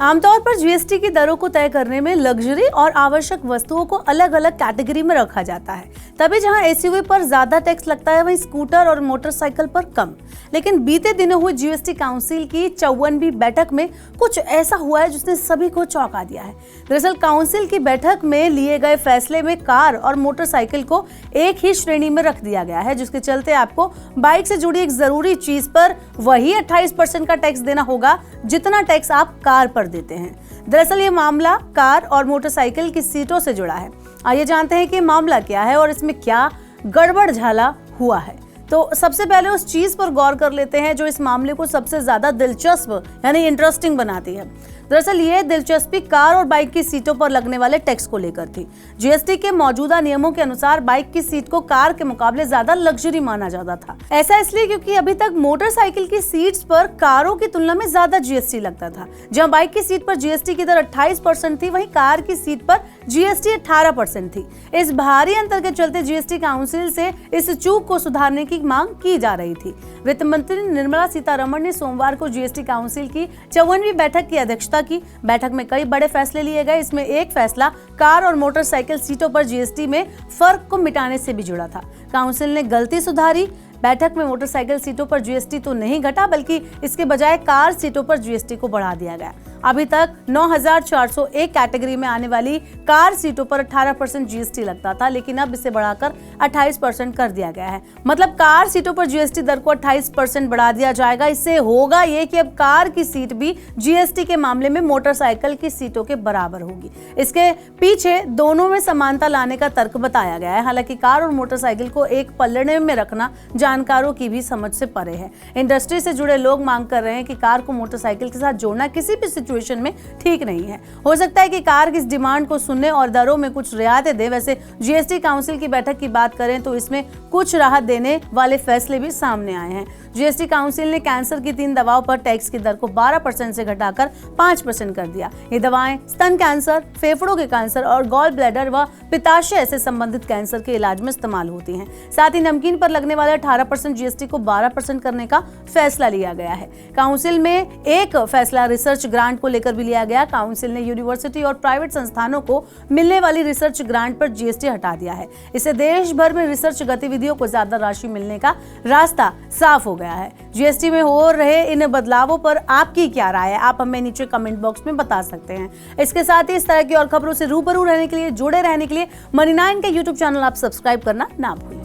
आमतौर पर जीएसटी की दरों को तय करने में लग्जरी और आवश्यक वस्तुओं को अलग अलग कैटेगरी में रखा जाता है। तभी जहां एसयूवी पर ज्यादा टैक्स लगता है वहीं स्कूटर और मोटरसाइकिल पर कम। लेकिन बीते दिनों हुई जीएसटी काउंसिल की 54वीं बैठक में कुछ ऐसा हुआ है जिसने सभी को चौंका दिया है। दरअसल काउंसिल की बैठक में लिए गए फैसले में कार और मोटरसाइकिल को एक ही श्रेणी में रख दिया गया है, जिसके चलते आपको बाइक से जुड़ी एक जरूरी चीज पर वही 28% का टैक्स देना होगा जितना टैक्स आप कार पर देते हैं। दरअसल ये मामला कार और मोटरसाइकिल की सीटों से जुड़ा है। आइए जानते हैं कि मामला क्या है और इसमें क्या गड़बड़ झाला हुआ है। तो सबसे पहले उस चीज पर गौर कर लेते हैं जो इस मामले को सबसे ज्यादा दिलचस्प यानी इंटरेस्टिंग बनाती है। दरअसल ये दिलचस्पी कार और बाइक की सीटों पर लगने वाले टैक्स को लेकर थी। जीएसटी के मौजूदा नियमों के अनुसार बाइक की सीट को कार के मुकाबले ज्यादा लग्जरी माना जाता था। ऐसा इसलिए क्योंकि अभी तक मोटरसाइकिल की सीट्स पर कारों की तुलना में ज्यादा जीएसटी लगता था। जहां बाइक की सीट पर जीएसटी की दर 28% थी, वहीं कार की सीट पर जीएसटी 18% थी। इस भारी अंतर के चलते जीएसटी काउंसिल से इस चूक को सुधारने की मांग की जा रही थी। वित्त मंत्री निर्मला सीतारमण ने सोमवार को जीएसटी काउंसिल की 54वीं बैठक की अध्यक्षता की। बैठक में कई बड़े फैसले लिए गए। इसमें एक फैसला कार और मोटरसाइकिल सीटों पर जीएसटी में फर्क को मिटाने से भी जुड़ा था। काउंसिल ने गलती सुधारी। बैठक में मोटरसाइकिल सीटों पर जीएसटी तो नहीं घटा, बल्कि इसके बजाय कार सीटों पर जीएसटी को बढ़ा दिया गया। अभी तक 9,401 कैटेगरी में आने वाली कार सीटों पर 18% जीएसटी लगता था, लेकिन अब इसे बढ़ाकर 28% कर दिया गया है। मतलब कार सीटों पर जीएसटी दर को 28% बढ़ा दिया जाएगा। इससे होगा ये कि अब कार की सीट भी जीएसटी के मामले में मोटरसाइकिल की सीटों के बराबर होगी। इसके पीछे दोनों में समानता लाने का तर्क बताया गया है। हालांकि कार और मोटरसाइकिल को एक पल्ले में रखना जानकारों की भी समझ से परे है। इंडस्ट्री से जुड़े लोग मांग कर रहे हैं कि कार को मोटरसाइकिल के साथ जोड़ना किसी भी सिचुएशन में ठीक नहीं है। हो सकता है कि कार की इस डिमांड को सुनने और दरों में कुछ रियायतें दे। वैसे जीएसटी काउंसिल की बैठक की बात करें तो इसमें कुछ राहत देने वाले फैसले भी सामने आए हैं। जीएसटी काउंसिल ने कैंसर की 3 दवाओं पर टैक्स की दर को 12% से घटाकर 5% कर दिया। ये दवाएं स्तन कैंसर, फेफड़ों के कैंसर और गॉल ब्लैडर व पित्ताशय से संबंधित कैंसर के इलाज में इस्तेमाल होती हैं। साथ ही नमकीन पर लगने वाले 18% जीएसटी को 12% करने का फैसला लिया गया है। काउंसिल में एक फैसला रिसर्च ग्रांट को लेकर भी लिया गया। काउंसिल ने यूनिवर्सिटी और प्राइवेट संस्थानों को मिलने वाली रिसर्च ग्रांट पर जीएसटी हटा दिया है। इससे देश भर में रिसर्च गतिविधियों को ज्यादा राशि मिलने का रास्ता साफ हो गया है। जीएसटी में हो रहे इन बदलावों पर आपकी क्या राय है? आप हमें नीचे कमेंट बॉक्स में बता सकते हैं। इसके साथ ही इस तरह की और खबरों से रूबरू रहने के लिए, जुड़े रहने के लिए मनी9 के यूट्यूब चैनल आप सब्सक्राइब करना ना भूलें।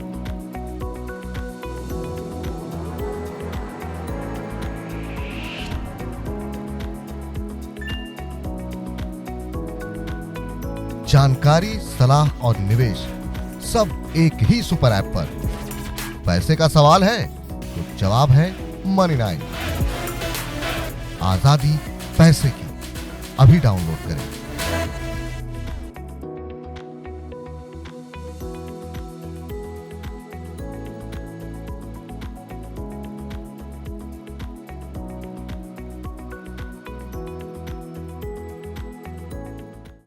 जानकारी, सलाह और निवेश सब एक ही सुपर ऐप पर। पैसे का सवाल है तो जवाब है मनी9। आजादी पैसे की। अभी डाउनलोड करें।